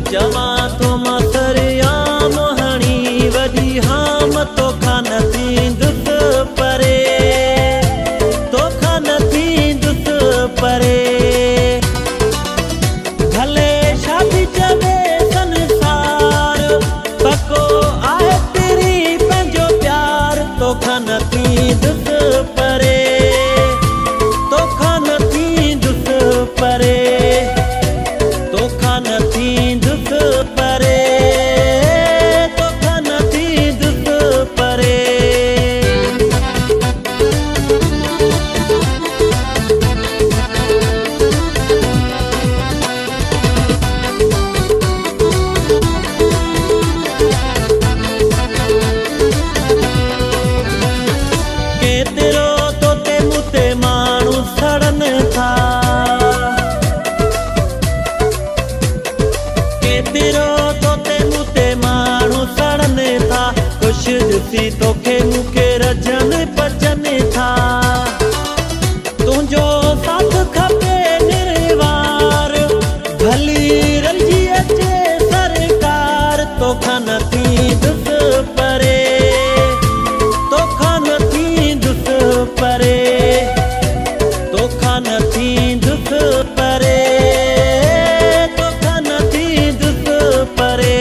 चवा तो मसरिया मोहनी वडी हाम तो खान थींदुस परे, तो खान थींदुस परे। भले शादी चवे संसार पको आहे तेरी पंहिंजो प्यार, तो खान थींदुस परे, तो खान थींदुस परे, तो खान थींदुस परे, तो खान थींदुस परे। केतिरो तोते मूंते माण्हू सड़नि था, केतिरो तोते मूंते माण्हू सड़नि था। ख़ुशि ॾिसी तोखे मूंखे रजनि पचनि था। तुंहिंजो साथ खपे निर्वार, भली रलिजी अचे सरकार, तोखां न थींदुस परे, तोखां न थींदुस परे, तोखां न थींदुस परे, तोखां न थींदुस परे।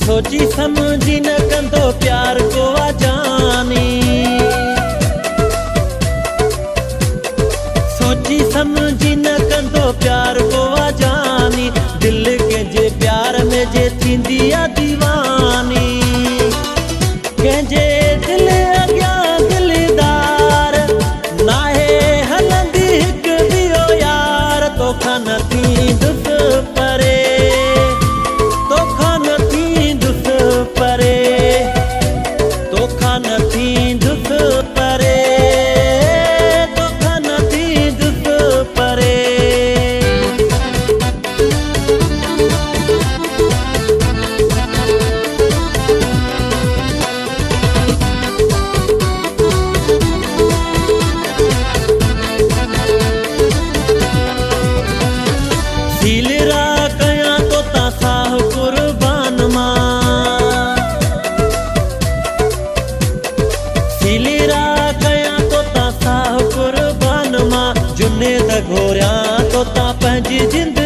सोची समझी न कंदो प्यार को जानी, सोची समझी न कंदो प्यार को जानी। दिल के जे प्यार में जे थींदी आ दीवानी, कंहिंजे दिल अॻियां दिलदार नाहे हलंदी हिक ॿियो यार, तोखां न थींदुस परे, तोखां न थींदुस परे, तोखां न थींदुस परे, तोखां न थींदुस परे। सीलरा कयां तो ता साह कुर्बान मां, सीलरा कयां तो ता साह कुर्बान मां। जुनेद घोरियां तो ता पंहिंजी जिंदगी